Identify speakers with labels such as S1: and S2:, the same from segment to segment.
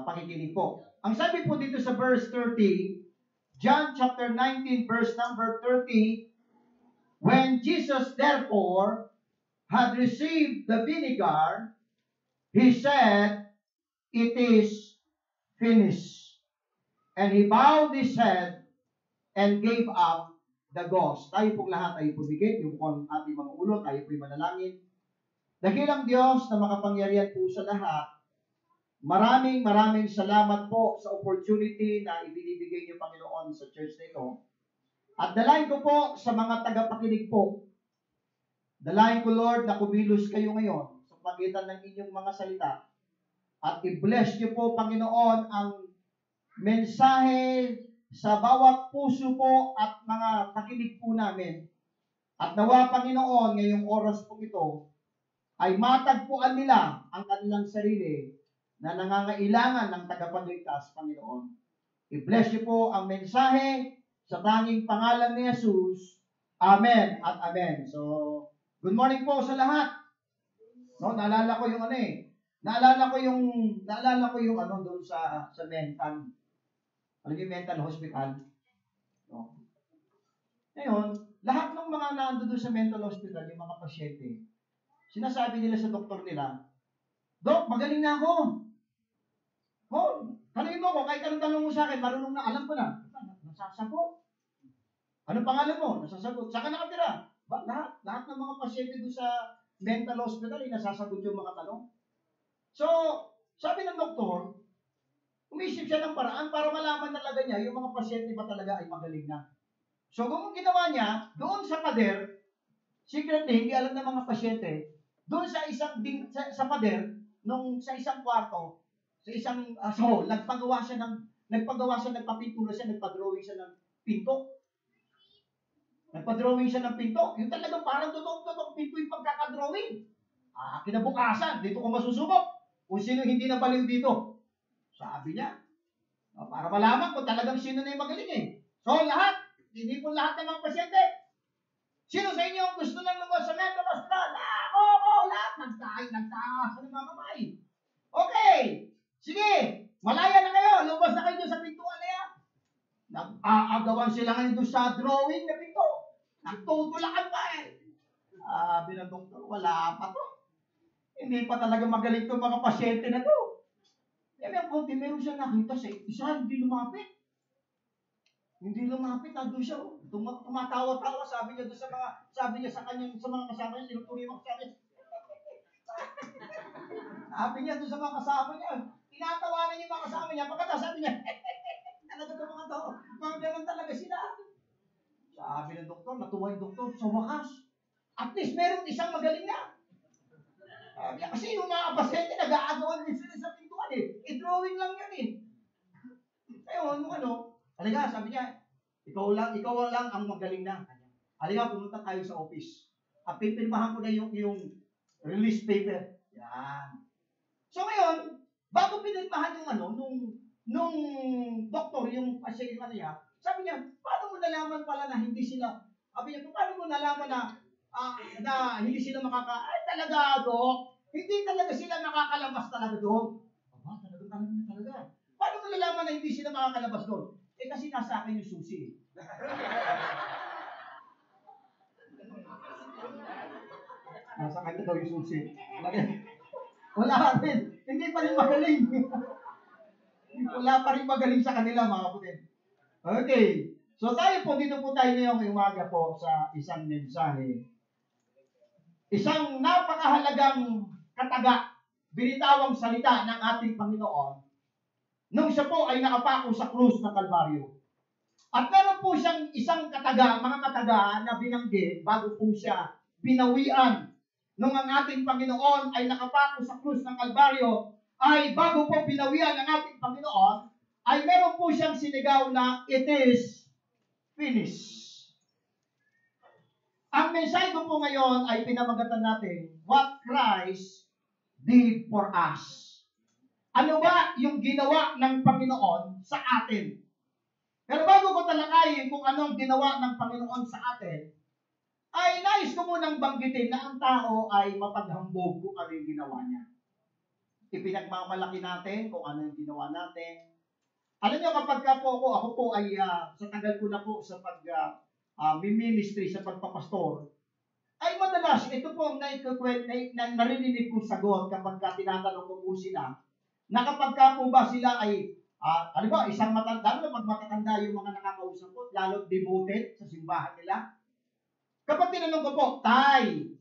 S1: pakikinig po. Ang sabi po dito sa verse 30, John chapter 19 verse number 30, when Jesus therefore had received the vinegar, he said, "It is finished." And he bowed his head and gave up the ghost. Tayo pong lahat ay pumigit, yung pong ating mga ulo, tayo po'y manalangin. Dakilang Diyos na makapangyarihan po sa lahat, maraming salamat po sa opportunity na ibinibigay niyo, Panginoon, sa church na ito. At dalayan ko po sa mga tagapakinig po. Dalayan ko, Lord, na kumilos kayo ngayon sa pagitan ng inyong mga salita. At i-bless niyo po, Panginoon, ang mensahe sa bawat puso po at mga pakinig po namin. At nawa, Panginoon, ngayong oras po ito, ay matagpuan nila ang kanilang sarili na nangangailangan ng tagapagligtas, Panginoon. I-bless niyo po ang mensahe sa tanging pangalan ni Jesus. Amen at amen. So, good morning po sa lahat. No, naalala ko yung Naalala ko yung doon sa mental. Alam niyo, mental hospital. No. Ngayon, lahat ng mga nando doon sa mental hospital, yung mga pasyente, sinasabi nila sa doktor nila, "Dok, magaling na ako. Oh, tanongin mo ko, kahit anong tanong mo sa akin, marunong na, alam ko na." Nasasagot. Anong pangalan mo? Nasasagot. Saan ka nakatira? Lahat ng mga pasyente doon sa mental hospital, nasasagot yung mga tanong. So, sabi ng doktor, umisip siya ng paraan para malaman talaga niya yung mga pasyente ba talaga ay magaling na. So, kung ginawa niya, doon sa pader, secretly, hindi alam ng mga pasyente, doon sa sa pader, sa isang kwarto, sa isang hall, nagpapintura siya, nagpa-drawing siya ng pinto. Nagpa-drawing siya ng pinto. Yung talagang parang totoong pinto yung pagkakadrawing. Kinabukasan, dito ko masusubok. Kung sino hindi nabaliw dito. Sabi niya. Para malaman kung talagang sino na yung magaling eh. So lahat, hindi po lahat ng mga pasyente. Sino sa inyo ang gusto nang lumabas sa mental hospital? Oo, lahat. Nagtaas ng mga kamay. Okay. Sige. Malaya na kayo. Lumabas na kayo sa pintuan na yan. Nag-aagawan sila ngayon doon sa drawing na pinto. Nagtutulakan pa eh. Sabi ng doktor, wala pa to. Hindi pa talaga magaling itong mga pasyente na to. May konti, meron siya nakita sa isa, hindi lumapit. Nandun siya. Tumatawa-tawa, sabi niya sa mga kasama niya, sinuturi mo sabi niya. Sabi niya doon sa mga kasama niya, tinatawanan niya mga kasama niya, pagkatapos sabi niya, talaga itong mga tao, mga ganun talaga sila. Sabi ng doktor, natuwa yung doktor, sa wakas, at least meron isang magaling na. Kasi yung mga pasyente, nag-aagawan din sila sa pintuan eh. I-drawing lang yan eh. Ngayon, talaga, sabi niya, ikaw lang ang magaling na. Halika, pumunta tayo sa office. At pipirmahan ko na yung release paper. Yan. So ngayon, bago pinirmahan nung doktor, yung pasyente niya, sabi niya, paano mo nalaman pala na hindi sila, sabi niya, paano mo nalaman na hindi sila talaga, Dok, hindi talaga sila makakalabas talaga doon. Talaga niya talaga. Paano mo nalaman na hindi sila makakalabas doon? Kasi nasa akin yung susi. Nasa kanya daw yung susi. Wala rin. Hindi pa rin magaling. Wala pa rin magaling sa kanila, mga kapatid. Okay. So dito po tayo ngayong umaga po sa isang mensahe. Isang napakahalagang kataga, binitawang salita ng ating Panginoon nung siya po ay nakapako sa krus ng Kalbaryo. At meron po siyang isang mga kataga na binanggit bago po siya binawian. Nung ang ating Panginoon ay nakapako sa krus ng Kalbaryo, ay bago po binawian ng ating Panginoon, ay meron po siyang sinigaw na, "It is finished." Ang mensahe ko po ngayon ay pinamagatan natin, what Christ did for us. Ano ba yung ginawa ng Panginoon sa atin? Pero bago ko talakayin kung anong ginawa ng Panginoon sa atin, ay nais ko munang banggitin na ang tao ay mapaghambog kung ano yung ginawa niya. ipinagmamalaki natin kung ano yung ginawa natin. Alam niyo, kapag ako po ay sa tagal ko na po sa ministry, sa pagpapastor, ay madalas, ito po ang narinig kong sagot kapag tinatanong ko po sila, na kapag po ba sila ay, halimbawa, isang matanda, lalo pag matatanda yung mga nakakausap ko, lalo devoted sa simbahan nila. Kapag tinanong ko po, Tay,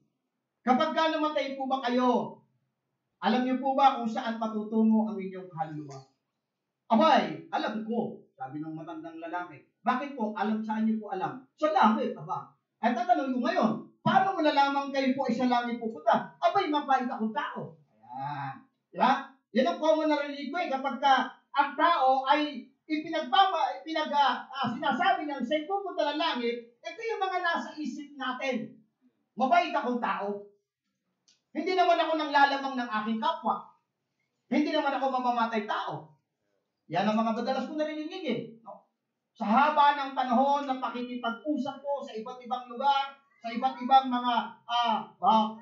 S1: kapag namatay po ba kayo, alam niyo po ba kung saan matutungo ang inyong kaluluwa? Abay, alam ko, sabi ng matandang lalaki. Bakit po? Saan niyo po alam? Sa langit, aba. At tatanong ko ngayon, paano mo nalaman kayo po ay sa langit pupunta? Abay, mabait akong tao. Ayan. Diba? Yan ang common narinig ko kapag ang tao ay sinasabi niya sa'yo pupunta ng langit, ito yung mga nasa isip natin. Mabait akong tao. Hindi naman ako nang lalamang ng aking kapwa. Hindi naman ako mamamatay tao. Yan ang mga madalas ko narinig no? Sa haba ng panahon na pakikipag-usap ko sa iba't ibang lugar, sa iba't ibang mga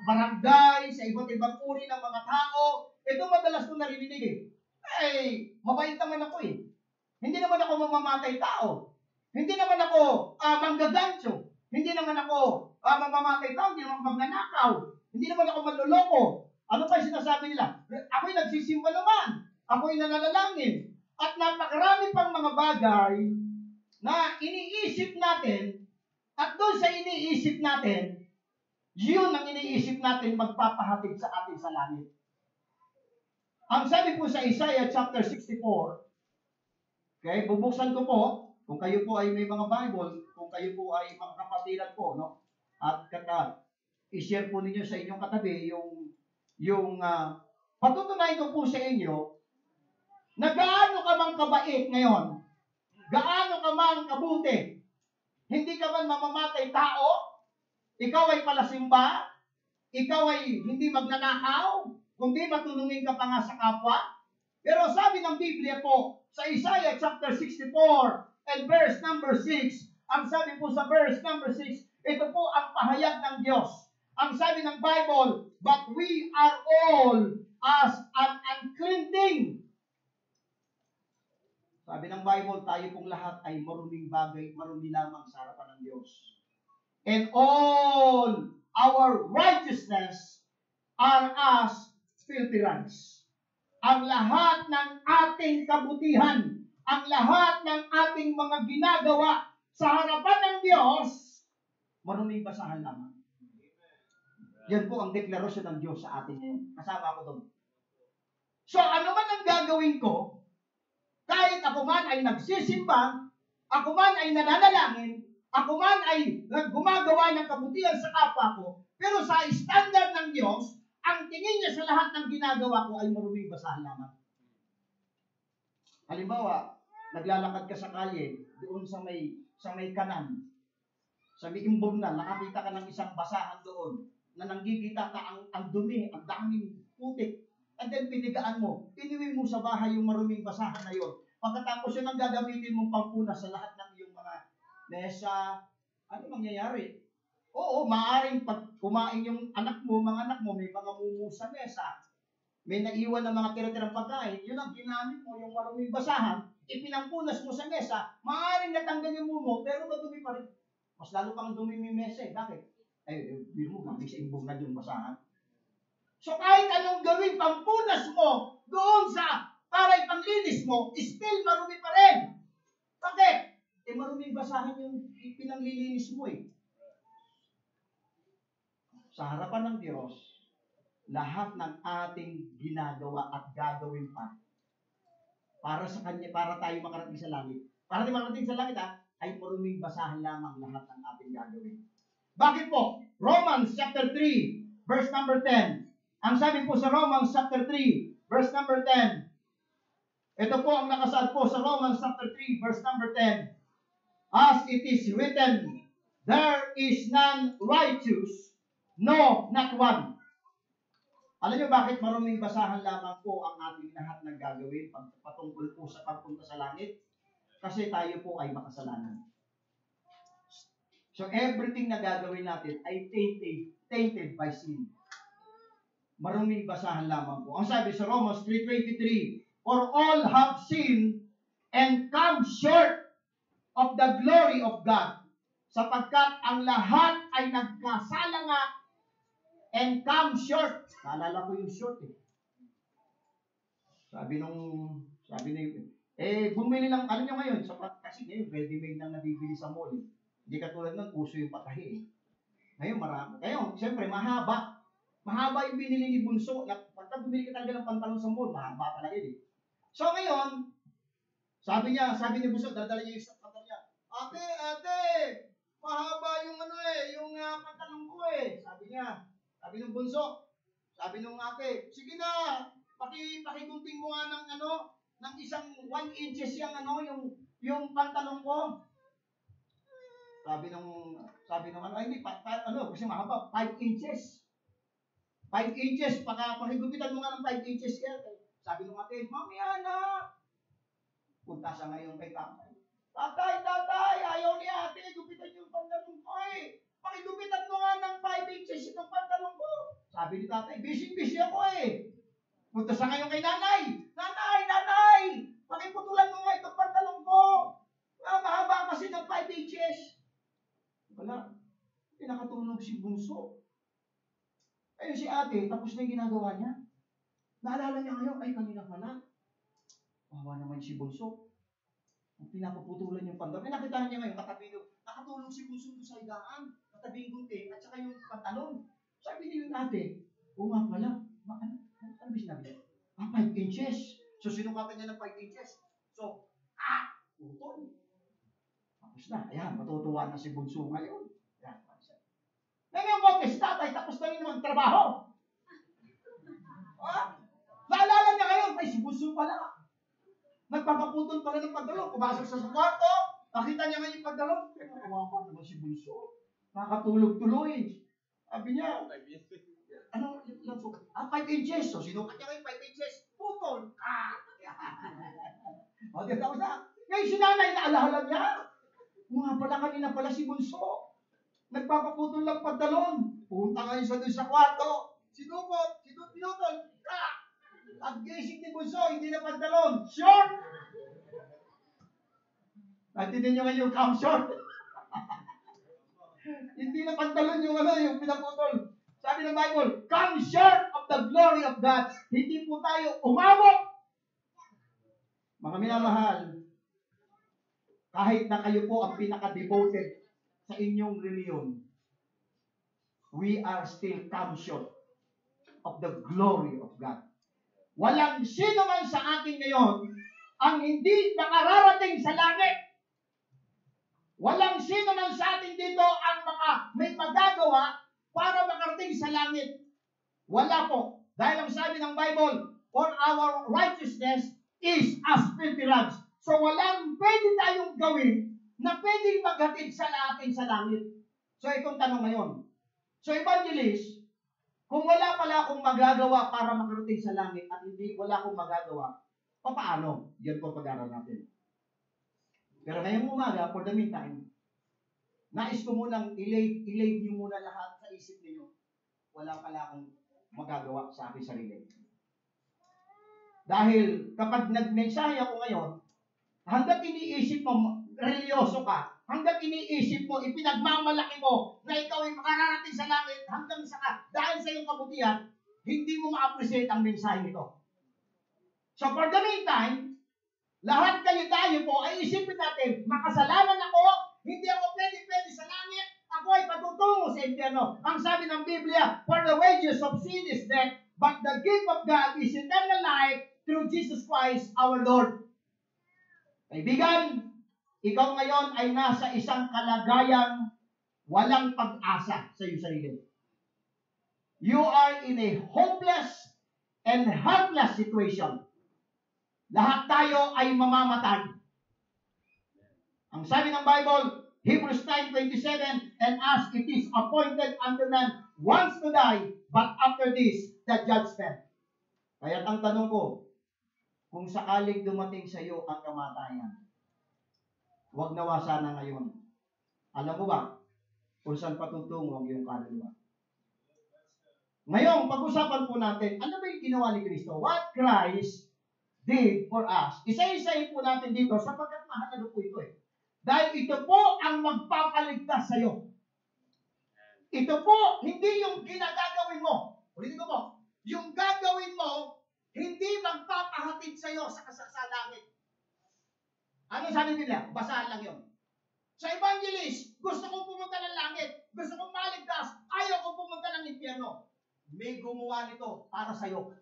S1: barangay, sa iba't ibang uri ng mga tao, ito madalas ko narinig mabait naman ako Hindi naman ako mamamatay tao. Hindi naman ako manggagancho. Hindi naman ako mamamatay tao. Hindi naman magnanakaw. Hindi naman ako manloloko. Ano pa yung sinasabi nila? Ako'y nagsisimba naman. Ako'y nananalangin. At napakarami pang mga bagay na iniisip natin at doon sa iniisip natin, yun ang iniisip natin magpapahatid sa atin sa langit. Ang sabi po sa Isaiah chapter 64, okay, bubuksan ko po, kung kayo po ay may mga Bible, kung kayo po ay mga kapatiran po, no? At i-share po ninyo sa inyong katabi yung patutunayan ko po sa inyo na gaano ka mang kabait ngayon, gaano ka mang kabuti, hindi ka man mamamatay tao, ikaw ay palasimba, ikaw ay hindi magnanakaw, kundi matulungin ka pa nga sa kapwa. Pero sabi ng Biblia po, sa Isaiah chapter 64 and verse number 6, ang sabi po sa verse number 6, ito po ang pahayag ng Diyos. Ang sabi ng Bible, but we are all as an unclean thing. Sabi ng Bible, tayo pong lahat ay maruming bagay, marumi lamang sa harapan ng Diyos. And all our righteousness are as filthy rags. Ang lahat ng ating kabutihan, ang lahat ng ating mga ginagawa sa harapan ng Diyos, maruming basahan lamang. Yan po ang deklarasyon ng Diyos sa atin ngayon. Kasama ko doon. So ano man ang gagawin ko, kahit ako man ay nagsisimba, ako man ay nananalangin, ako man ay gumagawa ng kabutihan sa kapwa ko, pero sa standard ng Diyos, ang tingin niya sa lahat ng ginagawa ko ay maruming basahan lamang. Halimbawa, naglalakad ka sa kalye, doon sa may kanan, sa may imbong nakakita ka ng isang basahan doon, na nanggigita ka ang dumi, ang daming putik, and then pinigaan mo, iniwi mo sa bahay yung maruming basahan na yun. Pagkatapos yun ang gagamitin mong pampunas sa lahat ng iyong mga mesa, ano mangyayari? Oo, maaaring pag kumain yung mga anak mo, may mga mumu sa mesa, may naiwan ng mga tira-tirang pagkain, yun ang ginamit mo, yung maruming basahan, ipinampunas mo sa mesa, maaaring natanggal yung mumu, pero madumi pa rin. Mas lalo pang dumi yung mesa Bakit? Di mo, mabig sa imbong na yung basahan. So kahit anong gawin, pampunas mo doon para ipanglinis mo, still marumi pa rin. Bakit? Maruming basahan yung pinanglilinis mo Sa harapan ng Diyos, lahat ng ating ginagawa at gagawin pa para sa Kanya, para tayo makarating sa langit. Para tayo makarating sa langit, ay maruming basahan lamang lahat ng ating gagawin. Bakit po? Romans chapter 3, verse number 10. Ang sabi po sa Romans chapter 3, verse number 10. Ito po ang nakasaad po sa Romans chapter 3, verse number 10. As it is written, there is none righteous, no, not one. Alam niyo bakit maruming basahan lamang po ang ating lahat ng gagawin patungkol po sa pagpunta sa langit? Kasi tayo po ay makasalanan. So everything na gagawin natin ay tainted by sin. maruming basahan lamang po. Ang sabi sa Romans 3:23, for all have sinned and come short of the glory of God. Sapagkat ang lahat ay nagkasala nga and come short. Naalala ko yung short eh. Sabi bumili lang, ano nyo ngayon, kasi ngayon, ready-made nang nabibili sa mall. Hindi katulad ng uso yung patahi eh. Ngayon, marami. Ngayon, siyempre, mahaba. Mahaba yung binili ni Bunso. Pagka bumili ka talaga ng pantalon sa mall, mahaba talaga yun eh. So ngayon, sabi ni Bunso, dadala niya yung pantalon niya. Ate, mahaba yung yung pantalon ko eh. Sabi ng Bunso, sabi nung ate, sige na, pakigunting mo nga ng isang 1 inches yung pantalon ko. Sabi nung kasi mahaba, 5 inches. 5 inches, pakigupitan mo nga ng 5 inches yan. Sabi nung ate, mamaya na. Punta siya ngayon kay tatay. Tatay, ayaw ni ate, gupitan yung pantalon ko eh. Pakigupitan mo nga ng 5 inches itong pantalon ko. Sabi ni tatay, busy ako eh. Punta siya ngayon kay nanay. Nanay, pakiputulan mo nga itong pantalon ko. Mahaba kasi ng 5 inches. Wala, pinakatulog si Bunso. Ayun si ate, tapos na yung ginagawa niya. Naalala niya ngayon, ay kanina pala. Wawa naman si Bunso. Pinapaputulan yung pantalon. Nakita niya ngayon, nakatulog si Bunso doon sa higaan, katabing gunting, at saka yung pantalon. Sabi niya yung ate, o nga pala, ano ba sinabi niya? 5 inches. So, sinukatan niya ng 5 inches. So, utol. Tapos na, ayan, matutuwa na si Bunso ngayon. Ayan, ngayon ko, si tatay, tapos na rin naman trabaho. Naalala niya ngayon, ay si Bunso pala. Nagpapaputol pala ng pantalon. Pumasok sa kwarto. Nakita niya ngayon yung pantalon. Kawawa naman si Bunso. Nakatulog tuloy. Sabi niya, 5 inches. So, sinukat niya ngayon 5 inches. Putol. Tapos na. Ngayon si nanay, naalala niya. Mga pala kanina pala si Bunso. Nagpapaputol ng pantalon. Punta ngayon sa doon sa kwarto. Pinutol. At gising ni Bunso, hindi na pantalon. Short! Natinin nyo ngayon yung cam short. Hindi na pantalon yung pinaputol. Sabi ng Bible, come short of the glory of God. Hindi po tayo umabot. Mga minamahal, kahit na kayo po ang pinaka-devoted sa inyong reliyon, we are still come short of the glory of God. Walang sino man sa atin ngayon ang hindi nakararating sa langit. Walang sino man sa atin dito ang may magagawa para makarating sa langit. Wala po. Dahil ang sabi ng Bible, for our righteousness is as filthy rags. So walang pwede tayong gawin na pwedeng maghatid sa atin sa langit. So itong tanong ngayon. So evangelist, kung wala pala akong magagawa para makarating sa langit at wala akong magagawa, paano? Yan po pag-aaral natin. Pero ngayong umaga, for the meantime, nais ko munang i-lay niyo muna lahat sa isip niyo. Wala pala akong magagawa sa aking sarili. Dahil kapag nag-mensahe ako ngayon, hanggat iniisip mo, religyoso ka, hanggat iniisip mo, ipinagmamalaki mo na ikaw ay makararating sa langit hanggang dahil sa iyong kabutihan, hindi mo ma-appreciate ang mensahe nito. So for the meantime, lahat tayo po ay isipin natin, makasalanan ako, hindi ako pwede sa langit, ako ay patutungo sa impyerno. Ang sabi ng Biblia, for the wages of sin is death, but the gift of God is eternal life through Jesus Christ our Lord. Kaibigan, ikaw ngayon ay nasa isang kalagayang walang pag-asa sa iyong sarili. You are in a hopeless and helpless situation. Lahat tayo ay mamamatay. Ang sabi ng Bible, Hebrews 9:27, and as it is appointed unto man once to die, but after this, the judgment. Kaya ang tanong ko, kung sakaling dumating sa iyo ang kamatayan, huwag nawa sana ngayon. Alam mo ba, kung saan patutungo ang iyong kaluluwa? Ngayon, pag-usapan po natin, ano ba yung ginawa ni Kristo? What Christ did for us. Isa-isahin po natin dito sapagkat mahalaga po ito eh. Dahil ito po ang magpapaligtas sa iyo. Ito po, hindi yung ginagagawin mo. Ulitin ko po, yung gagawin mo, hindi magpapahatid sa iyo sa langit. Ano sabi nila? Basahan lang yun. Sa evangelist, gusto kong pumunta ng langit. Gusto kong maligtas. Ayaw kong pumunta ng impyerno. May gumawa nito para sa iyo.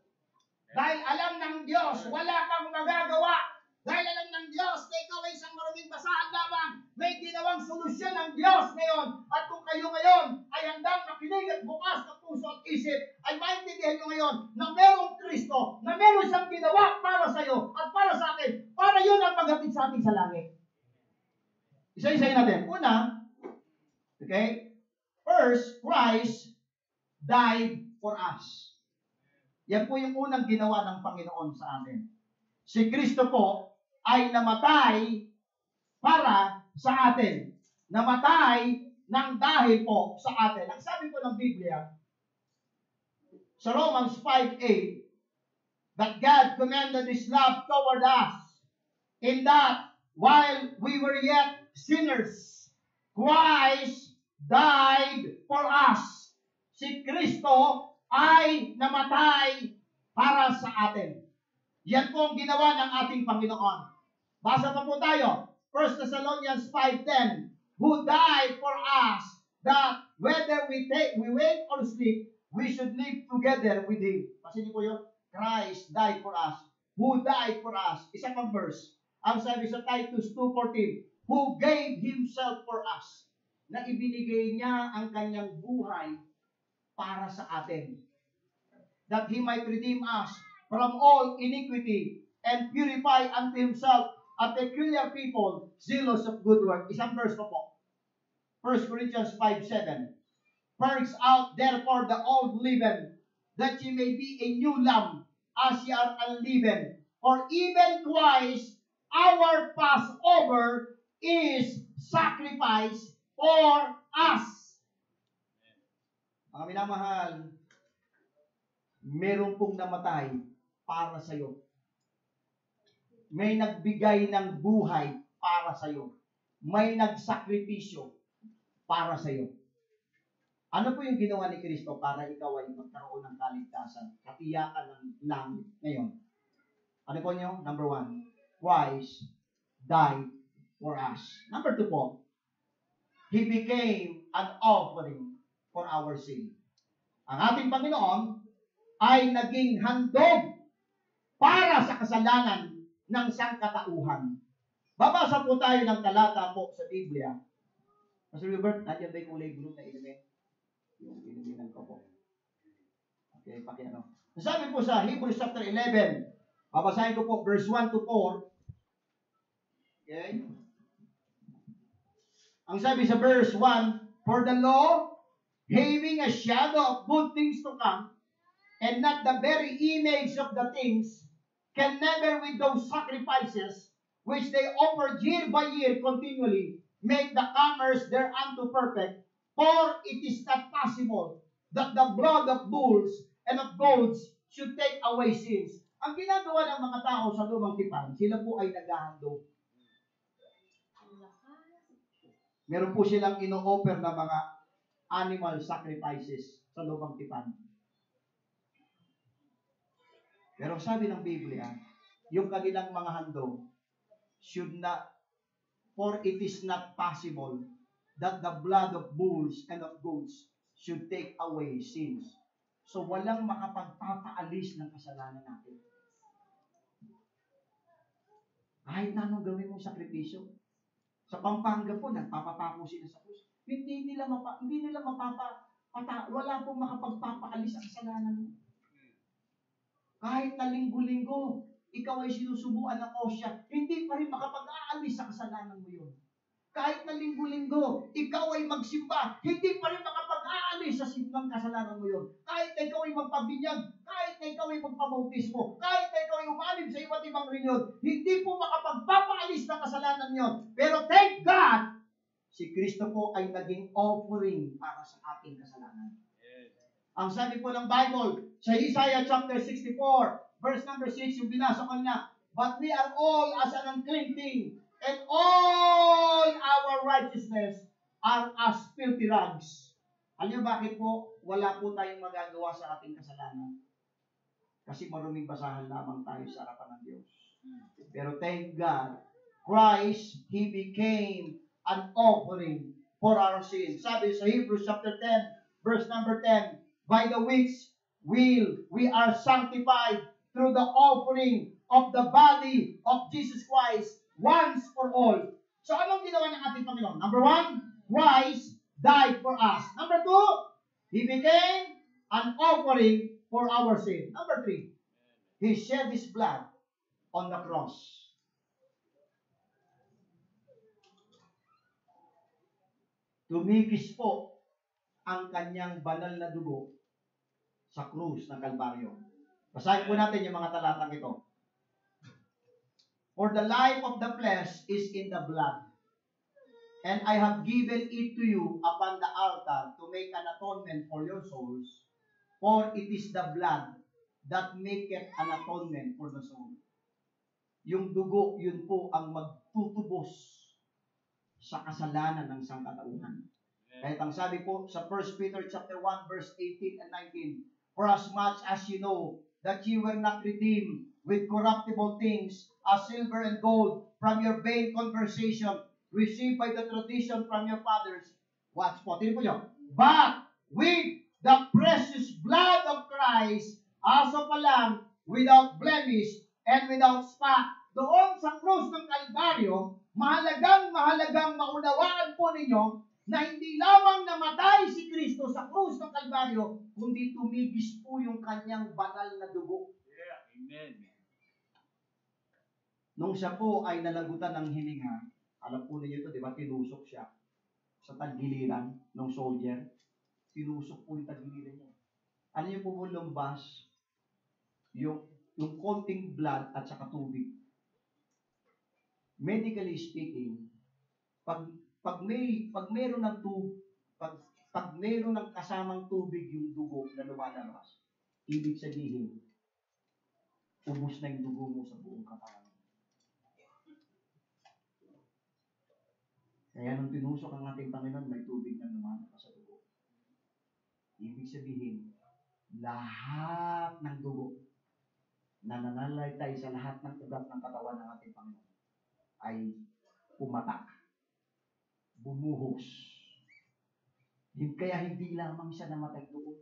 S1: Dahil alam ng Diyos, wala kang magagawa. Dahil alam ng Diyos, na ikaw ay isang maraming basahan lamang. May ginawang solusyon ng Diyos ngayon. At kung kayo ngayon ay handang makinig at bukas ng puso at isip, ay maintindihan nyo ngayon na merong Kristo, na meron siyang ginawa para sa iyo at para sa akin. Para yun ang maghatid sa atin sa langit. Isa-isahin natin. Una, okay, first, Christ died for us. Yan po yung unang ginawa ng Panginoon sa atin. Si Kristo po ay namatay para sa atin. Namatay ng dahil po sa atin. Ang sabi po ng Biblia, sa Romans 5:8, that God commended His love toward us, in that while we were yet sinners, Christ died for us. Si Kristo ay namatay para sa atin. Yan po ang ginawa ng ating Panginoon. Basa pa po tayo. 1 Thessalonians 5:10, who died for us, that whether we wake or sleep, we should live together with Him. Kasi niyo po yun, Christ died for us. Who died for us? Isa pang verse. Ang sabi sa Titus 2:14, who gave Himself for us. Na ibinigay niya ang kanyang buhay para sa atin. That He might redeem us from all iniquity and purify unto Himself a peculiar people, zealous of good work. Isang verse pa po. 1 Corinthians 5:7. Purge out therefore the old leaven, that ye may be a new lump, as ye are unleavened. For even Christ, our Passover, is sacrificed for us. Mga minamahal, meron pong namatay para sa iyo. May nagbigay ng buhay para sa iyo. May nagsakripisyo para sa iyo. Ano po yung ginawa ni Kristo para ikaw ay magkaroon ng kaligtasan, katiyakan ng langit ngayon? Ano po nyo? Number 1, Christ died for us. Number 2 po, He became an offering for our sin. Ang ating Panginoon ay naging handog para sa kasalanan ng sangkatauhan. Babasa po tayo ng talata po sa Biblia. Pastor Robert, nandiyan ba yung kulay blue na inumin? Yung inuminan ko po. Okay, pakiano. Sabi po sa Hebrews chapter 11, babasahin ko po verse 1 to 4. Okay? Ang sabi sa verse 1, for the law, having a shadow of good things to come, and not the very image of the things, can never with those sacrifices, which they offered year by year continually, make the comers thereunto perfect. For it is not possible that the blood of bulls and of goats should take away sins. Ang ginagawa ng mga tao sa lumang tipan, sila po ay naghahandog. Meron po silang ino-offer na mga animal sacrifices sa lumang tipan. Pero sabi ng Biblia, yung kanilang mga handog should not, for it is not possible that the blood of bulls and of goats should take away sins. So walang makapagpapaalis ng kasalanan natin. Kahit na anong gawin mong sakripisyo. Sa Pampanga po, nagpapapako sila sa krus. Wala pong makapagpapaalis ang kasalanan mo. Kahit na linggo-linggo, ikaw ay sinusubuan ng osya, hindi pa rin makapag-aalis sa kasalanan mo yun. Kahit na linggo-linggo, ikaw ay magsimba, hindi pa rin makapag-aalis sa simbang kasalanan mo yun. Kahit na ikaw ay magpabinyag, kahit na ikaw ay magpabautismo, kahit na ikaw ay umalim sa iba't ibang reunion, hindi po makapagpapaalis ng kasalanan yun. Pero thank God, si Kristo po ay naging offering para sa ating kasalanan. Ang sabi po ng Bible, sa Isaiah chapter 64, verse number 6, yung binasa ko na, but we are all as an unclean thing, and all our righteousness are as filthy rags. Alam niyo bakit po wala po tayong magagawa sa ating kasalanan? Kasi maruming basahan lamang tayo sa harapan ng Diyos. Pero thank God, Christ, He became an offering for our sins. Sabi sa Hebrews chapter 10, verse number 10, by the which we are sanctified through the offering of the body of Jesus Christ once for all. So anong ginawa ng ating Panginoon? Number 1, Christ died for us. Number 2, He became an offering for our sin. Number 3, He shed His blood on the cross. Tumigis po ang kanyang banal na dugo sa krus ng Kalbaryo. Basahin po natin yung mga talatang ito. For the life of the flesh is in the blood, and I have given it to you upon the altar to make an atonement for your souls, for it is the blood that maketh an atonement for the soul. Yung dugo, yun po ang magtutubos sa kasalanan ng sangkatauhan. Kahit ang sabi po sa 1 Peter chapter 1 verse 18 and 19, for as much as you know that you were not redeemed with corruptible things as silver and gold from your vain conversation received by the tradition from your fathers. Watch po, tingnan po nyo. But with the precious blood of Christ as of a lamb without blemish and without spot. Doon sa krus ng Kalbaryo, mahalagang maunawaan po ninyo na hindi lamang namatay si Kristo sa krus ng Kalbaryo, kundi tumigis po yung kanyang banal na dugo.
S2: Yeah, amen.
S1: Nung siya po ay nalagutan ng hininga, alam po ninyo ito, di ba, tinusok siya sa tagiliran ng soldier. Tinusok po yung tagiliran niya. Ano yung po lumbas? Yung konting blood at saka tubig. Medically speaking, pag meron ng pag meron ng kasamang tubig yung dugo na lumalabas, ibig sabihin, ubos na yung dugo mo sa buong katawan. Kaya nung tinusok ang ating Panginoon, may tubig na lumalabas sa dugo. Ibig sabihin, lahat ng dugo na nananalaytay sa lahat ng ugat ng katawan ng ating Panginoon ay pumatak, bumuhos. Kaya hindi lamang siya namatay doon.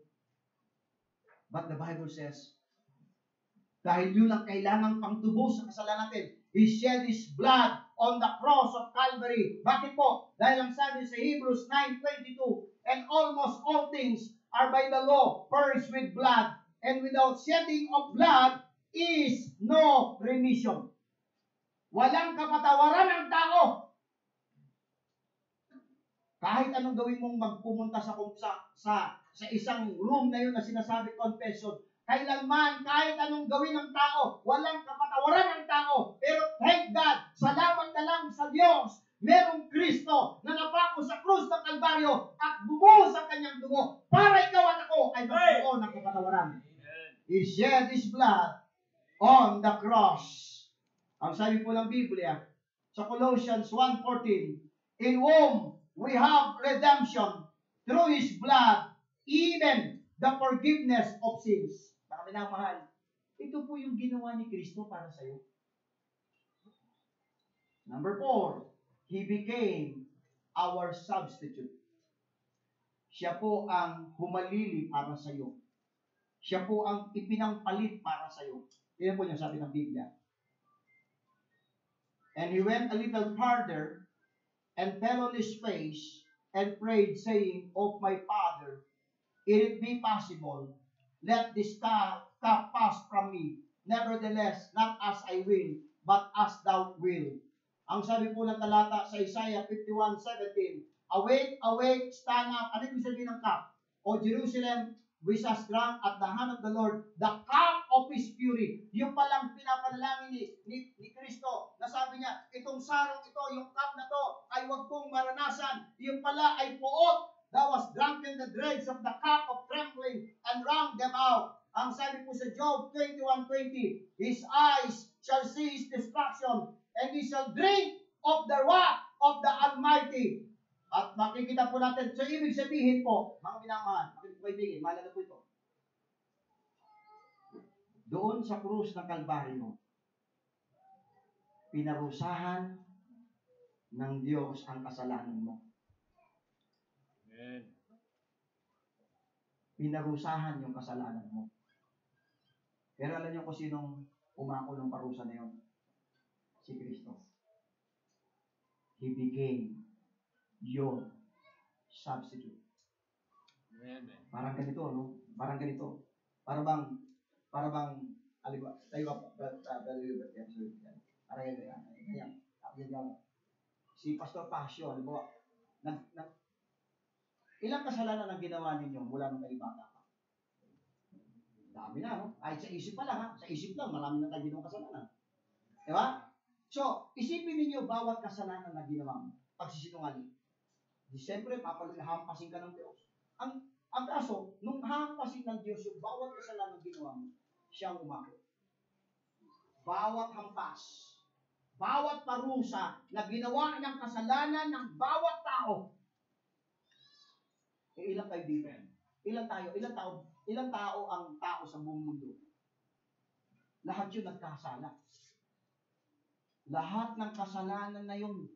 S1: But the Bible says, dahil yun ang kailangang pangtubos sa kasalanan natin, He shed His blood on the cross of Calvary. Bakit po? Dahil ang sabi sa Hebrews 9:22, and almost all things are by the law purged with blood, and without shedding of blood is no remission. Walang kapatawaran ang tao. Kahit anong gawin mong magpumunta sa isang room na yun na sinasabi confession, kailanman, kahit anong gawin ng tao, walang kapatawaran ng tao. Pero thank God, salamat na lang sa Diyos, merong Kristo na napako sa krus ng Kalbaryo at bumuhos ang kanyang dugo para ikaw at ako ay magkaroon ng kapatawaran. He shed His blood on the cross. Ang sabi po ng Biblia sa Colossians 1:14, in whom we have redemption through His blood, even the forgiveness of sins. Baka minamahal, ito po yung ginawa ni Kristo para sa iyo. Number 4, He became our substitute. Siya po ang humalili para sa iyo. Siya po ang ipinangpalit para sa iyo. Yan po yung sabi ng Biblia. And He went a little farther and fell on His face and prayed, saying, of my Father, if it be possible, let this cup pass from me. Nevertheless, not as I will, but as thou wilt. Ang sabi po ng talata sa Isaiah 51:17, awake, awake, stand up. Ano yung sabihin ng cup? O Jerusalem, which has drunk at the hand of the Lord, the cup of His fury. Yung palang pinapanalangin ni Kristo, na sabi niya, itong sarong ito, yung cup na to, ay huwag kong maranasan. Yung pala ay puot. Thou was drunk in the dregs of the cup of trembling and wrung them out. Ang sabi po sa Job 21:20, His eyes shall see his destruction, and he shall drink of the wrath of the Almighty. At makikita po natin, so ibig sabihin po, mga minamahal, mga kaibigan, mahalaga po ito. Doon sa krus ng Kalbaryo, pinarusahan ng Diyos ang kasalanan mo.
S2: Amen.
S1: Pinarusahan yung kasalanan mo. Pero alam niyo kung sinong umako ng parusa na yun? Si Kristo. He became your substitute.
S2: Amen.
S1: Parang ganito, no? Parang ganito. Para bang, aliba, tayo ba, si Pastor Pasio, halimbawa, ilang kasalanan ang ginawa ninyo mula nung kayo bata pa? Dami na, no? Ay, sa isip pa lang, ha? Sa isip lang, marami na tayo ginawang kasalanan. Di ba? So, isipin ninyo bawat kasalanan na ginawa mo. Pagsisinungaling. Di siyempre, hampasin ka ng Diyos. Ang kaso, nung hampasin ng Diyos yung bawat kasalanan na ginawa mo, siya ang umakit. Bawat hampas, bawat parusa na ginawa ng kasalanan ng bawat tao. Ilang kayo dito? Ilang tao ang tao sa buong mundo? Lahat yun nagkasala. Lahat ng kasalanan na yun.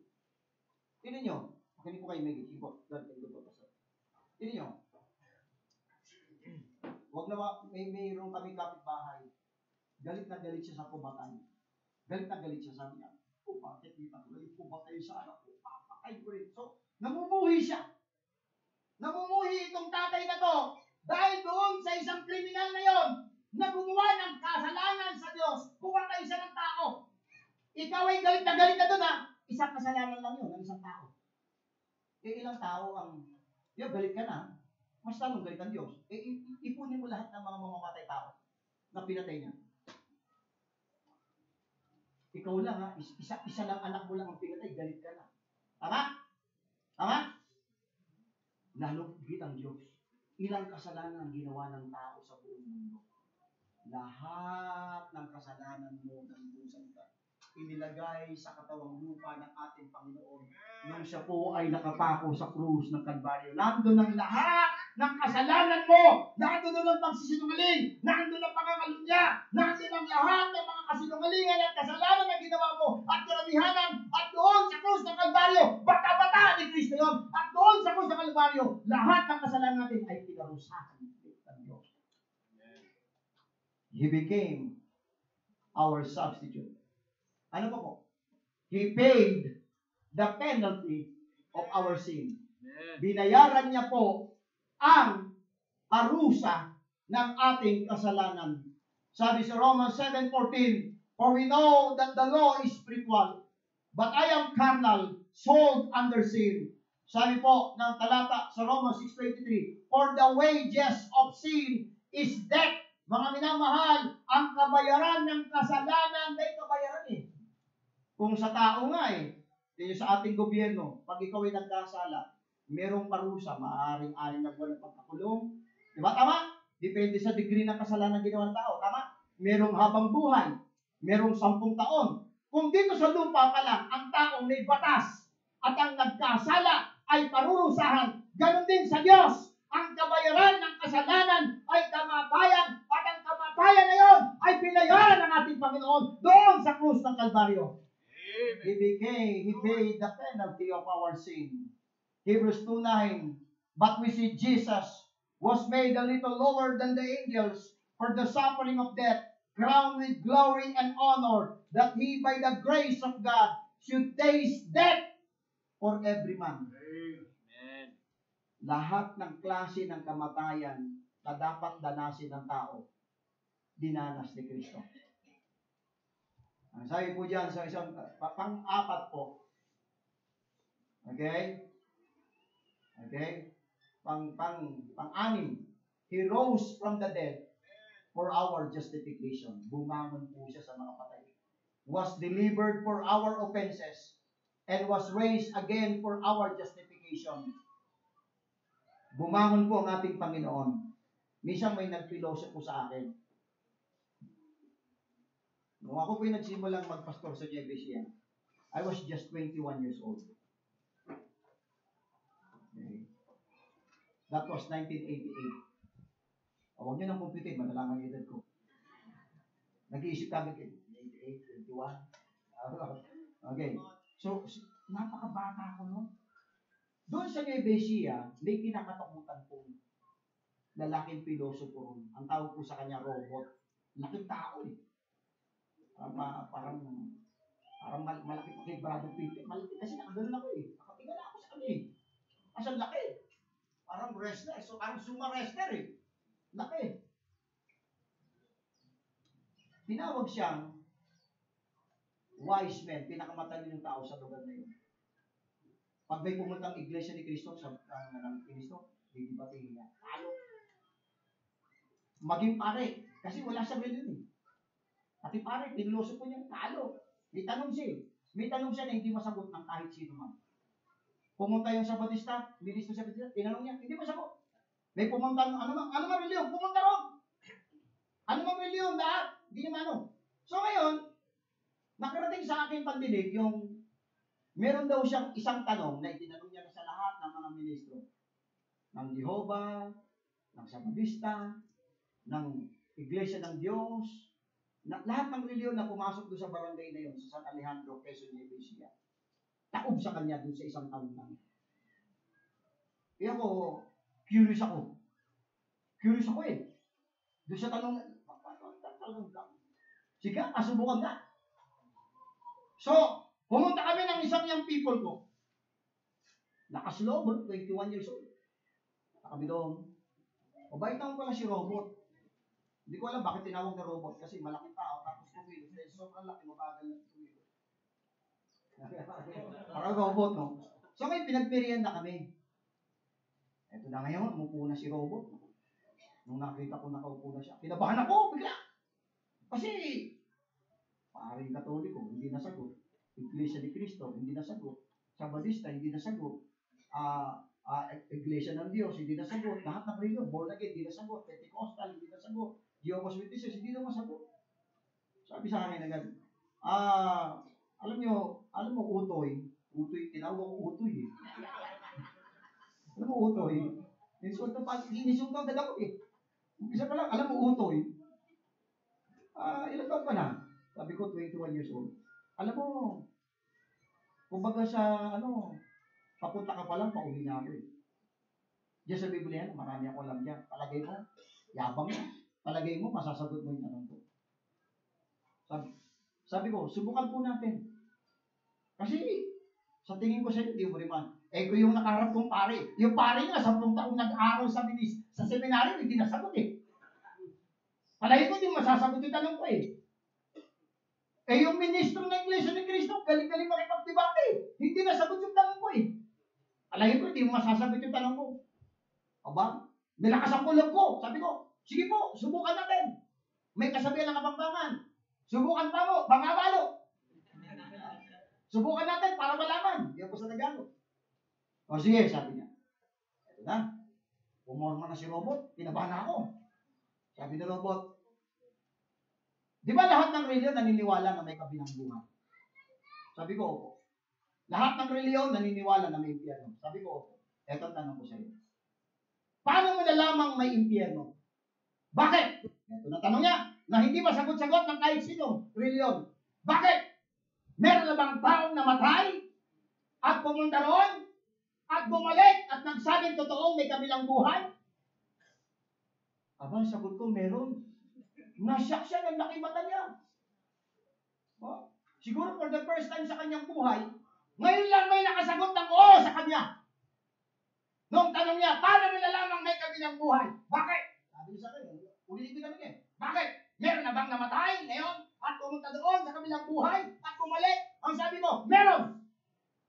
S1: Tingnan nyo. Hindi po kayo may gikipot. Tingnan nyo. Huwag na mayroong kami kapitbahay. Galit na galit siya sa kubatan. Galit na galit siya. Sabi niya, bakit di patuloy kubatay sa anak ko? Papakay ko rin. So, namumuhi siya. Namumuhi itong tatay na to dahil doon sa isang kriminal na yon na gumawa ng kasalanan sa Diyos, pumatay siya ng tao. Ikaw ay galit na doon, ha? Isang kasalanan lang yun ng isang tao. Ilang tao ang, galit ka na, mas talong galit ang Diyos. Ipunin mo lahat ng mga mamamatay tao na pinatay niya. Ikaw lang, ha? Isa lang anak mo lang ang pinatay, galit ka na. Tama? Tama? Lalo higit ang Diyos. Ilang kasalanan ang ginawa ng tao sa buong mundo. Lahat ng kasalanan mo nandun sa ita. Inilagay sa katawang lupa ng ating Panginoon nung siya po ay nakapako sa krus ng Kalbaryo. Nandun ang lahat ng kasalanan mo. Nandun ang pagsisinungaling. Nandun ang pangangalunya. Nandun ang lahat ng mga kasinungalingan at kasalanan na ginawa mo at karamihanan. At doon sa krus ng Kalbaryo, bata-bata ni Kristo yun. At doon sa krus ng Kalbaryo, lahat ng kasalanan natin ay pinarusahan ng Diyos. He became our substitute. Ano po? He paid the penalty of our sin. Binayaran niya po ang parusa ng ating kasalanan. Sabi sa Romans 7:14, for we know that the law is spiritual, but I am carnal, sold under sin. Sabi po ng talata sa Romans 6:23, for the wages of sin is death. Mga minamahal, ang kabayaran ng kasalanan, may kabayaran eh. Kung sa tao nga sa ating gobyerno, pag ikaw ay nagkasala, merong parusa, maaaring 6 na buwan ng pagkakulong. Di ba? Tama? Depende sa degree ng kasalanan ginawa ng tao. Tama? Merong habang buhay. Merong 10 taon. Kung dito sa lupa pa lang, ang taong may batas at ang nagkasala ay parurusahan. Ganon din sa Diyos. Ang kabayaran ng kasalanan ay kamatayan at ang kamatayan na yon ay pinayaran ng ating Panginoon doon sa krus ng Kalbaryo. He paid the penalty of our sin. Hebrews 2:9. But we see Jesus was made a little lower than the angels for the suffering of death, crowned with glory and honor, that he by the grace of God should taste death for every man. Amen. Lahat ng klase ng kamatayan na dapat danasin ng tao, dinanas ni Kristo. Ang sabi po dyan sa isang pang-apat po. Okay? Okay? Pang-anim. He rose from the dead for our justification. Bumangon po siya sa mga patay. Was delivered for our offenses and was raised again for our justification. Bumangon po ang ating Panginoon. Minsan may nagpiloso po sa akin. Nung ako po yung nagsimulang magpastor sa Nueva Ecija, I was just 21 years old. Okay. That was 1988. Huwag nyo nang computin, madala ang edad ko. Nag-iisip kagad 88, 21. Okay. So, napakabata ko, no? Doon sa Nueva Ecija, may kinakatakutan po lalaking pilosopo ron. Ang tawag po sa kanya, robot. Laking tao eh. Parang malaki pa kay Brother Peter. Malaki kasi nakaganoon ako eh. Nakatingala ako sa kanya eh. Kasi laki. Parang wrestler. So, parang sumo wrestler eh. Laki. Tinawag siyang wise man, pinakamatalino tao sa lugar na yun. Pag may pumuntang iglesia ni Cristo, ng Cristo, didibatiin niya. Talo. Maging pare. Kasi wala sa reliyon eh. Pati pare, pinloso po niya. Talo. May tanong siya na hindi masagot ng kahit sino man. Pumunta yung sa Bautista, ministro sa Bautista, tinanong niya, hindi masagot. May pumunta, ano mang reliyon, pumunta ron. Ano mang reliyon, lahat. Hindi naman ano. So ngayon, nakarating sa akin pandinig yung meron daw siyang isang tanong na itinanong niya sa lahat ng mga ministro. Ng Jehovah, ng Sabadista, ng Iglesia ng Diyos, lahat ng reliyon na pumasok doon sa barangay na yun, sa San Alejandro, Quezon, Nueva Ecija, taob sa kanya doon sa isang taon lang. Kaya ako, curious ako eh. Doon sa tanong lang. Sige, pasubukan na. So, pumunta kami ng isang young people ko. Lakas loob, 21 years old. Kami doon. Mabait naman pala si Robot. Hindi ko alam bakit tinawag na robot kasi malaking tao tapos kumilos. Dahil sobrang laki, mabagal na kumilos. Parang robot, no? So may pinagpirian na kami. Eto na ngayon, umupo na si Robot. Nung nakita ko nakaupo na siya, kinabahan ako, bigla. Kasi, paring Katoliko, hindi nasagot. Iglesia ni Cristo, hindi nasagot. Sabadista, hindi nasagot. Iglesia ng Diyos, hindi nasagot. Lahat ng religion, born again, hindi nasagot. Pentecostal, hindi nasagot. Jehovah's Witnesses, hindi naman sagot. Sabi sa akin agad, alam mo, utoy, tinawag ko utoy eh. Alam mo, utoy, inisulto agad ako eh. Isa pa lang, alam mo, utoy, ilan taon ka na? Sabi ko, 21 years old. Alam mo, kumbaga sa, papunta ka pa lang, pauwi na ako eh. Diyan sa Biblia, marami ako alam dyan. Palagay mo, yabang na. Palagay mo, masasagot mo yung tanong ko. Sabi ko, subukan po natin. Kasi, sa tingin ko sa iyo, hindi mo rin man. Kung yung nakaharap kong pare, yung pare nga, 10 taong nag-aaral sa seminaryo, hindi nasagot eh. Palagay ko, hindi masasagot yung tanong ko eh. Yung ministro ng Iglesia ni Cristo, galing-galing makipagdebate. Hindi nasagot yung tanong ko eh. Palagay ko, hindi mo masasagot yung tanong ko. Aba, nilakasan ko lang ko. Sabi ko, sige po, subukan natin. May kasabihan ng Kapampangan. Subukan pa mo, baka malo. Subukan natin para malaman. Yan po sa Tagalog. O sige, sabi niya. Ito na. Pumorma na si Robot. Kinabahan ako. Sabi ni Robot, di ba lahat ng reliyon naniniwala na may kabilang buhay? Sabi ko, opo. Lahat ng reliyon naniniwala na may impyerno. Sabi ko, opo. Ito ang tanong ko sa iyo. Paano mo nalamang may impyerno? Bakit? Ito na tanong niya, na hindi masagot-sagot ng kahit sino reliyon. Bakit? Meron na bang taong namatay at pumunta roon at bumalik at nagsabing totoong may kabilang buhay? Aba, sagot ko, meron. Nasyak siya ng laki mata niya. Siguro for the first time sa kanyang buhay, ngayon lang may nakasagot ng oo sa kanya. Nung tanong niya, paano mo nalamang may kabilang buhay? Bakit? Sabi niya sa akin, ulitin ko naman eh. Bakit? Meron na bang namatay ngayon at pumunta doon sa kabilang buhay at bumalik? Ang sabi mo, meron.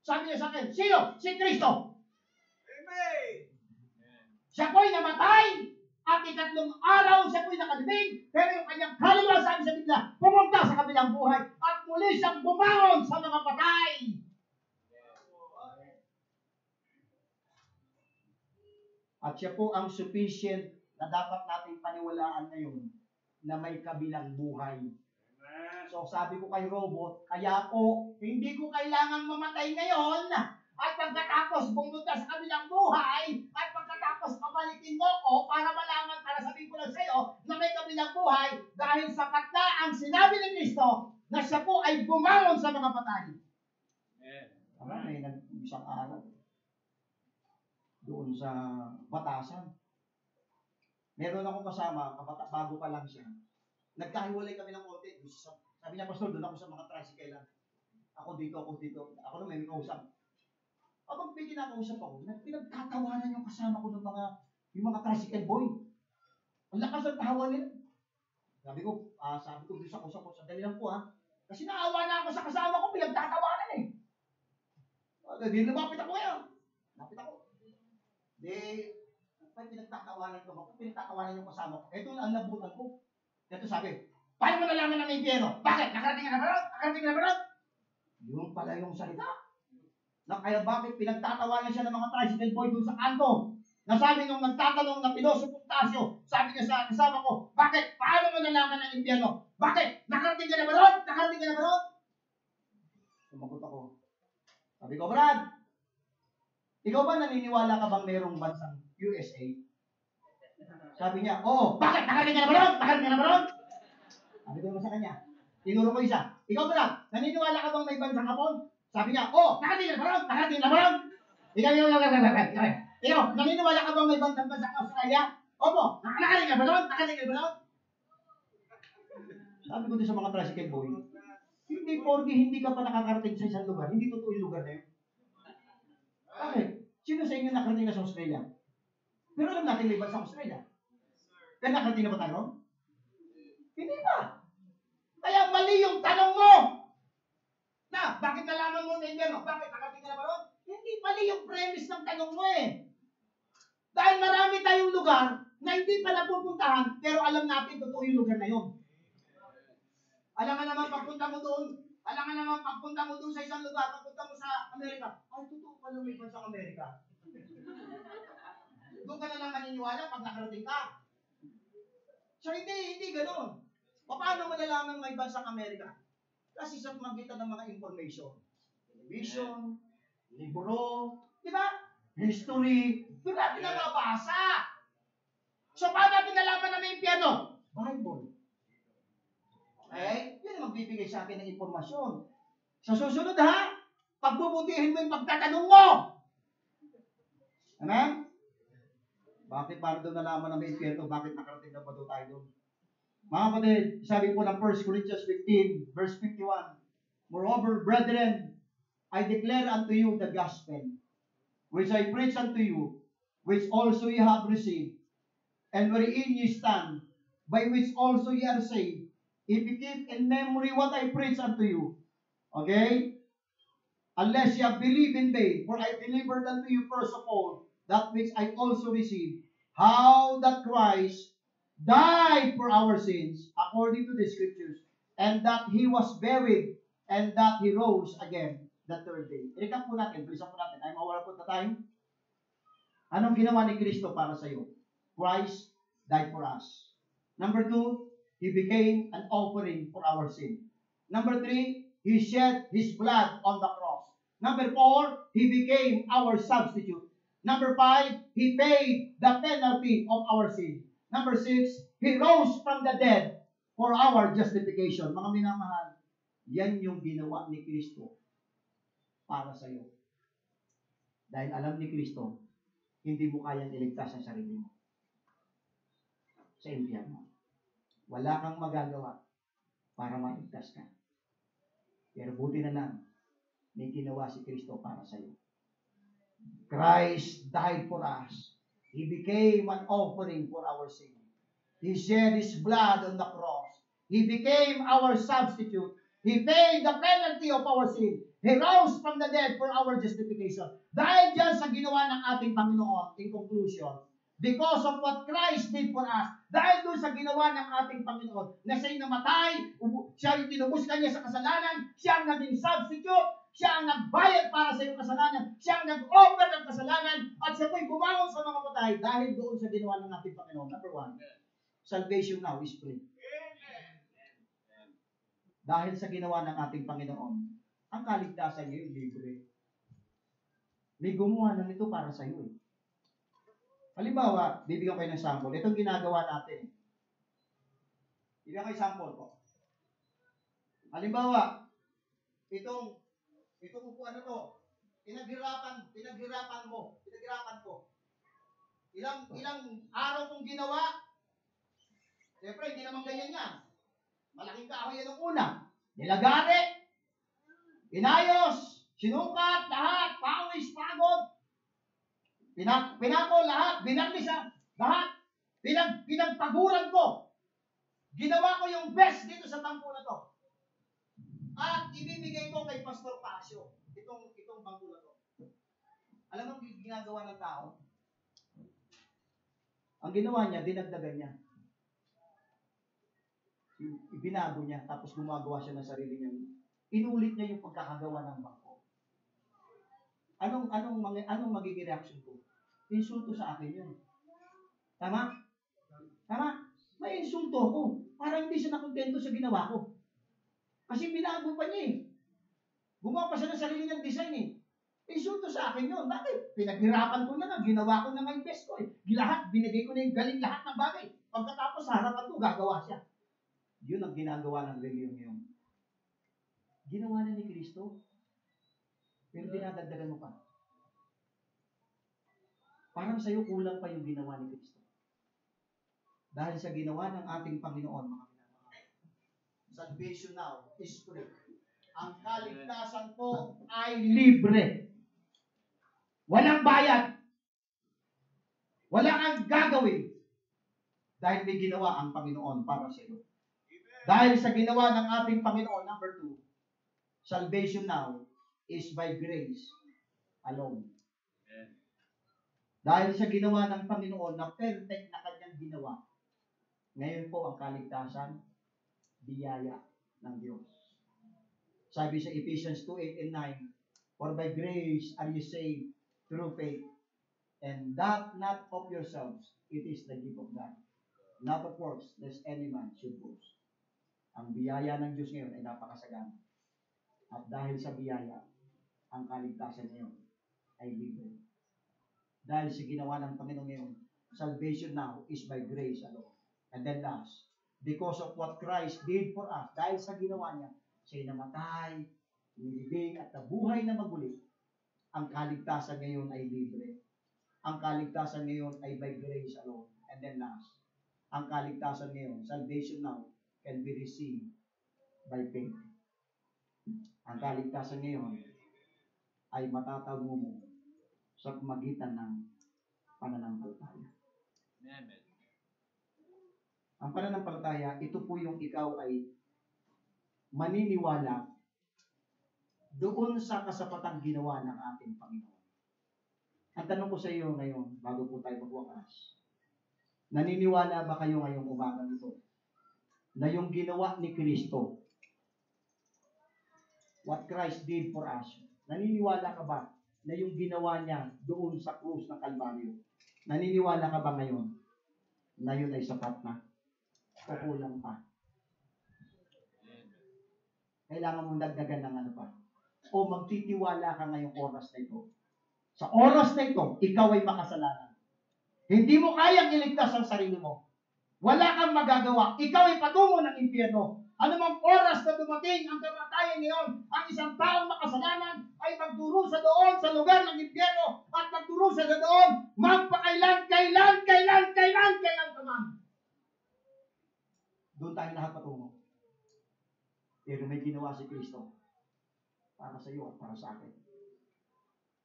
S1: Sabi niya sa akin, sino? Si Kristo. Amen. Siya po'y namatay at ikatlong araw siya po'y nakadibig, pero yung kanyang kaluluwa, sabi sa Biblia, pumunta sa kabilang buhay at muli siyang bumangon sa mga patay. At siya po ang sufficient na dapat nating paniwalaan ngayon na may kabilang buhay. So sabi ko kay Robot, kaya po, hindi ko kailangan mamatay ngayon at pagkatapos bumunta sa kabilang buhay at pagkatapos pabalikin mo ko para malaman, para sabihin ko lang sa iyo na may kabilang buhay dahil sapat na ang sinabi ni Kristo na siya po ay bumangon sa mga patay. May isang araw doon sa Batasan. Meron akong kasama, bago pa lang siya. Nagkahiwalay kami ng konti. Sabi niya, Pastor, doon ako sa mga tricycle. Ako dito. Ako naman may kausap. Habang pinakausap ako, pinagtatawanan yung kasama ko ng yung mga tricycle boy. Ang lakas ng tawa nila. Sabi ko doon sa kausap ko, sandali lang po kasi naawa na ako sa kasama ko, pinagtatawanan eh. Di lumapit ako ngayon. Lapit ako. Pinagtatawanan yung kasama ko. Ito ang nabutan ko. Ito sabi, paano mo nalaman na may impyerno? Bakit? Nakarating ka na ba ron? Yung pala yung salita. Kaya bakit pinagtatawanan siya ng mga tricycle boy doon sa kanto? Nasabi nung nagtatanong na Piloso Puntasio, sabi niya sa kasama ko, bakit? Paano mo nalaman ng impyerno? Bakit? Nakarating ka na ba ron? Sumagot ako. Sabi ko, Brad, ikaw ba naniniwala ka bang mayroong bansang USA? Sabi niya, oo. Bakit? Nakarating ka na ba ron? Sabi ko naman sa kanya, tinuro ko isa. Ikaw Brad, naniniwala ka bang may bansang Hapon? Sabi niya, oo. Nakarating na ba ron? Ikaw, naniniwala ka bang may bansang Australia? Opo. Nakarating ka ba ron? Sabi ko din sa mga tricycle boy, hindi ka pa nakakarating sa isang lugar, hindi totoo yung lugar na yun. Bakit? Sino sa inyo nakarating na sa Australia? Pero alam natin may bansa sa Australia. Pero nakarating na ba tayo? Hindi pa. Kaya mali yung tanong mo. Na, bakit nalaman mo na impyerno? Bakit nakarating ka na ba ron? Hindi mali yung premise ng tanong mo eh. Dahil marami tayong lugar na hindi pa napupuntahan, pero alam natin totoo yung lugar na yun. Alam nga naman pagpunta mo doon sa isang lugar, pagpunta mo sa Amerika, ay totoo pala may bansang Amerika. Doon ka na lang maniniwala pag nakarating ka. So hindi ganoon. Paano mo nalaman may bansang Amerika? Kasi sa magitan ng mga information. Television, libro, di ba? History, doon natin nababasa. So paano natin nalaman na may impyerno? Bible. Okay? Yun ang magbibigay sa akin ng impormasyon. Sa susunod pagbubutihin mo yung pagtatanong mo. Amen? Bakit paano doon nalaman na may impyerno? Bakit nakarating na ba doon tayo doon? Mga kapatid, sabi po ng 1 Corinthians 15, verse 51, moreover, brethren, I declare unto you the gospel, which I preach unto you, which also ye have received, and wherein ye stand, by which also ye are saved, if you keep in memory what I preach unto you. Okay? Unless ye have believed in vain, for I delivered unto you first of all that which I also received, how that Christ died for our sins according to the Scriptures, and that He was buried, and that He rose again the third day. I-recap po natin, bilisan po natin. I'm aware po the time. Anong ginawa ni Kristo para sa iyo? Christ died for us. Number 2, He became an offering for our sin. Number 3, He shed His blood on the cross. Number 4, He became our substitute. Number 5, He paid the penalty of our sin. Number 6, He rose from the dead for our justification. Mga minamahal, yan yung ginawa ni Kristo para sa iyo. Dahil alam ni Kristo, hindi mo kayang iligtas ang sarili mo sa impyerno. Wala kang magagawa para maligtas ka. Pero buti na lang, may ginawa si Kristo para sa iyo. Christ died for us. He became an offering for our sin. He shed His blood on the cross. He became our substitute. He paid the penalty of our sin. He rose from the dead for our justification. Dahil dyan sa ginawa ng ating Panginoon, in conclusion, because of what Christ did for us, dahil doon sa ginawa ng ating Panginoon, na siya'y namatay, siya yung tinubos kanya sa kasalanan, siya ang naging substitute, Siya ang nagbayad para sa iyong kasalanan. Siya ang nag-offer ng kasalanan. At siya po'y bumangon sa mga patay dahil doon sa ginawa ng ating Panginoon. Number one, salvation now is free. Dahil sa ginawa ng ating Panginoon, ang kaligtasan niyo libre. May gumawa na nito para sa iyo. Halimbawa, bibigyan ko kayo ng sample. Itong ginagawa natin. Bibigyan kayo sample ko. Halimbawa, itong upuan na to, pinaghirapan ko. Ilang araw kong ginawa. Siyempre, hindi naman ganyan yan. Malaking kahoy yan ng una. Nilagari, inayos, sinukat, lahat, pawis, pagod. Pinako lahat, binarnisan, lahat. Pinagpaguran ko. Ginawa ko yung best dito sa bangko na to. At ibibigay ko kay Pastor Pasio itong bangko na to. Alam mo ang ginagawa ng tao? Ang ginawa niya, dinagdagan niya. Ibinago niya, tapos gumagawa siya ng sarili niya. Inulit niya yung pagkakagawa ng bangko. Anong magiging reaction ko? Insulto sa akin yun. Tama? May insulto ko. Parang hindi siya nakontento sa ginawa ko. Kasi binago pa niya eh. Gumawa pa siya ng sarili niyang design eh. Insulto sa akin yun. Bakit? Pinaghirapan ko na nga. Ginawa ko na nga yung best ko eh. Lahat, binigay ko na yung galing lahat ng bagay. Pagkatapos sa harapan ko, gagawa siya. Yun ang ginagawa ng reliyon ngayon. Ginawa na ni Kristo. Pero dinadagdagan mo pa. Parang sa'yo kulang pa yung ginawa ni Kristo. Dahil sa ginawa ng ating Panginoon, mga pinamahal. Salvation now is free. Ang kaligtasan po ay libre. Walang bayad. Wala kang gagawin. Dahil may ginawa ang Panginoon para sa iyo. Dahil sa ginawa ng ating Panginoon, number 2, salvation now is by grace alone. Dahil sa ginawa ng Panginoon na perfect na kanyang ginawa, ngayon po ang kaligtasan, biyaya ng Diyos. Sabi sa Ephesians 2:8 and 9, for by grace are you saved through faith, and that not of yourselves, it is the gift of God, not of works, lest any man should boast. Ang biyaya ng Diyos ngayon ay napakasagana. At dahil sa biyaya, ang kaligtasan ngayon ay libre. Dahil sa ginawa ng Panginoon ngayon, salvation now is by grace alone. And then last, because of what Christ did for us, dahil sa ginawa niya, siya'y namatay, nilibing at nabuhay na maguli, ang kaligtasan ngayon ay libre. Ang kaligtasan ngayon ay by grace alone. And then last, ang kaligtasan ngayon, salvation now, can be received by faith. Ang kaligtasan ngayon ay matatago mo sa pamagitan ng pananampalataya.
S2: Amen.
S1: Ang pananampalataya, ito po yung ikaw ay maniniwala doon sa kasapatang ginawa ng ating Panginoon. Ang tanong ko sa iyo ngayon, bago po tayo magwakas, naniniwala ba kayo ngayong umagang ito na yung ginawa ni Kristo, what Christ did for us, naniniwala ka ba na yung ginawa niya doon sa krus ng Kalbaryo, naniniwala ka ba ngayon na yun ay sapat na? O kulang pa? Kailangan mong dagdagan ng ano pa? O magtitiwala ka ngayong oras na ito? Sa oras na ito, ikaw ay makasalanan. Hindi mo kayang iligtas ang sarili mo. Wala kang magagawa. Ikaw ay patungo ng impyerno. Ano mang oras na dumating ang kamatayan ngayon, ang isang taong makasalanan ay magdurusa doon sa lugar ng impyerno at magdurusa na doon magpakailan ka man. Doon tayo lahat patungo. Pero may ginawa si Kristo para sa iyo at para sa akin.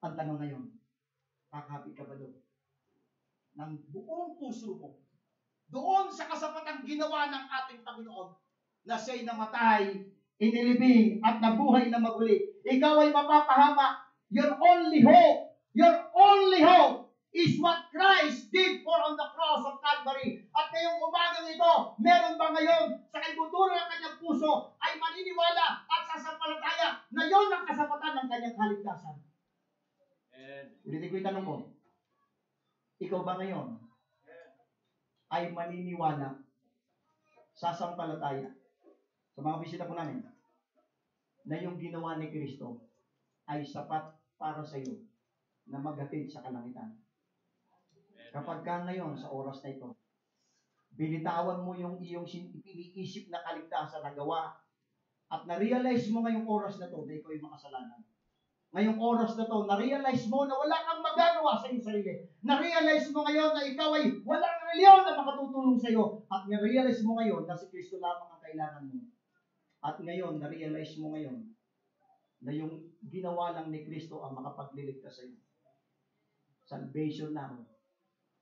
S1: Ang tanong ngayon, kakapit ka ba doon? Ng buong puso mo, doon sa kasapatang ginawa ng ating Panginoon, na siya'y namatay, inilibing, at nabuhay na maguli. Ikaw ay mapapahama. Your only hope is what Christ did for on the cross of Calvary. At ngayong umagang ito, meron ba ngayon sa kaibuturan ng kanyang puso ay maniniwala at sasampalataya na yon ang kasapatan ng kanyang kaligtasan.
S2: Amen.
S1: Ulitin ko yung tanong ko. Ikaw ba ngayon ay maniniwala, sasampalataya sa mga bisita po namin na yung ginawa ni Kristo ay sapat para sa iyo na maghatid sa kalangitan? Kapag ka ngayon sa oras na ito, binitawan mo yung iyong iniisip na kaligtasan na gawa at na-realize mo ngayong oras na to na ikaw ay makasalanan. Ngayong oras na to, na-realize mo na wala kang magagawa sa iyong sarili. Na-realize mo ngayon na ikaw ay walang reliyon na makatutulong sa iyo. At na-realize mo ngayon na si Kristo lamang ang kailangan mo. At ngayon, na-realize mo ngayon na yung ginawa lang ni Kristo ang makapagliligtas sa iyo. Salvation now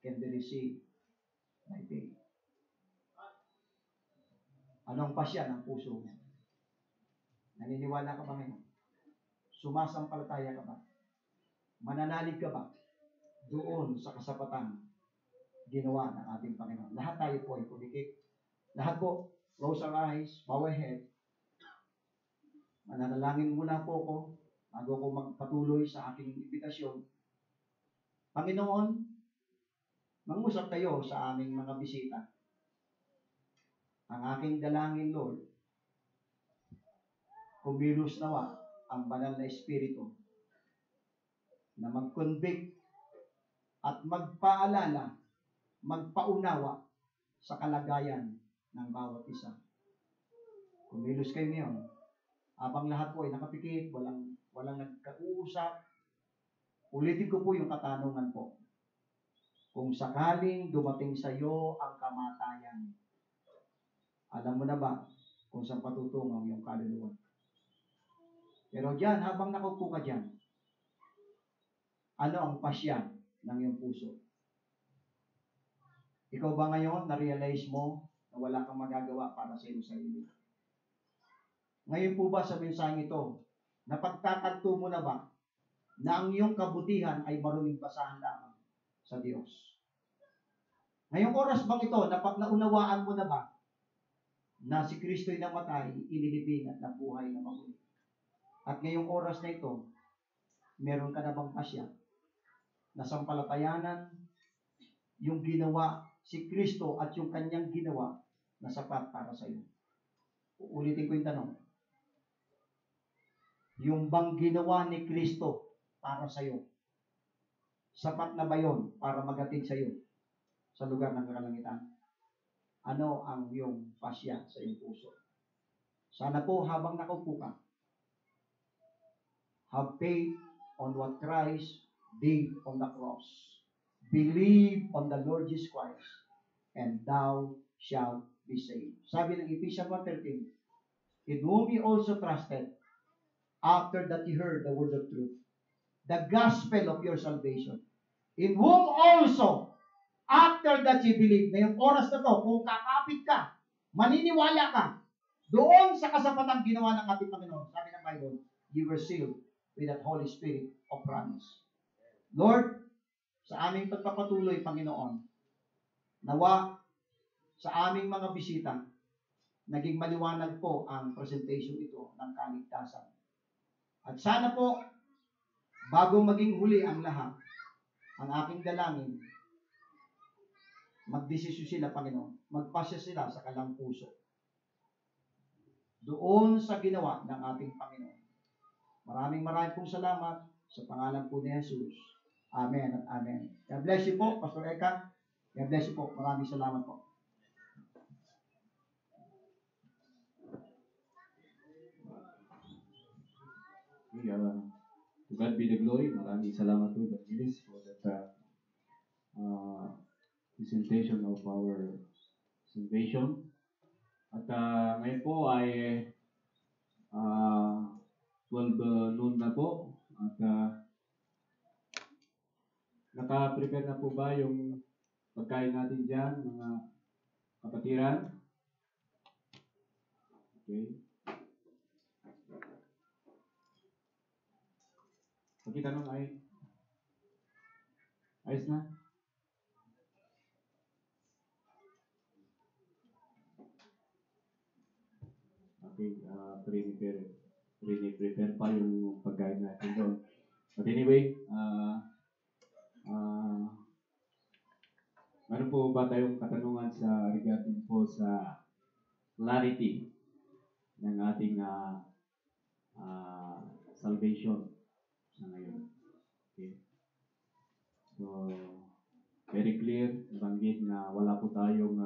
S1: can be received by faith. Anong pasya ng puso mo? Naniniwala ka ba ngayon? Sumasampalataya ka ba? Mananalig ka ba doon sa kasapatan ginawa ng ating Panginoon? Lahat tayo po ay pumikit. Lahat po, close our eyes, bow our head. Mananalangin muna po ako bago ko magpatuloy sa aking imbitasyon. Panginoon, mangusap tayo sa aming mga bisita. Ang aking dalangin, Lord, kumilos nawa ang banal na Espiritu na mag-convict at magpaalala, magpaunawa sa kalagayan ng bawat isa. Kumilos kayo ngayon. Habang lahat po ay nakapikit, walang nagkausap, ulitin ko po yung katanungan po. Kung sakaling dumating sa iyo ang kamatayan, alam mo na ba kung saan patutungo ang iyong kaluluwa? Pero diyan, habang nakaupo ka diyan, ano ang pasya ng iyong puso? Ikaw ba ngayon, na-realize mo na wala kang magagawa para sa iyong sarili? Ngayon po ba sa mensaheng ito, napagtatanto mo na ba na ang iyong kabutihan ay maruming basahan lamang sa Diyos? Ngayong oras bang ito, naunawaan mo na ba na si Kristo'y namatay, inilibing at nabuhay na muli? At ngayong oras na ito, meron ka na bang pasya na sampalatayanan yung ginawa si Kristo at yung kanyang ginawa na sapat para sa iyo? Uulitin ko yung tanong. Yung bang ginawa ni Kristo para sa iyo, sapat na ba yun para maghatid sa iyo sa lugar ng kalangitan? Ano ang iyong pasya sa iyong puso? Sana po habang nakaupo ka, have faith on what Christ did on the cross. Believe on the Lord Jesus Christ, and thou shalt be saved. Sabi ng Ephesians 1:13, in whom ye also trusted, after that ye heard the word of truth, the gospel of your salvation, in whom also, after that ye believe. Ngayong oras na to, kung kakapit ka, maniniwala ka, doon sa kasapatang ginawa ng ating Panginoon, sabi ng Bible, you were sealed with that Holy Spirit of promise. Lord, sa aming pagpapatuloy, Panginoon, nawa sa aming mga bisita, naging maliwanag po ang presentation ito ng kaligtasan. At sana po, bago maging huli ang lahat, ang aking dalangin, magdesisyon sila, Panginoon, magpasya sila sa kalang puso doon sa ginawa ng ating Panginoon. Maraming pong salamat sa pangalan po ni Jesus. Amen at amen. God bless you po, Pastor Eka. God bless you po. Maraming salamat po.
S3: Okay, to God be the glory. Maraming salamat po, Brother Giles, for that presentation of our salvation. At ngayon po ay 12 noon na po. At naka-prepare na po ba yung pagkain natin dyan, mga kapatiran? Okay. Pagkitanong ay ayos na? Okay, prepare. prepare pa yung pagkain natin doon. But anyway, meron po ba tayong katanungan sa regarding po sa clarity ng ating salvation sa ngayon? Okay. So, very clear, nabanggit na wala po tayong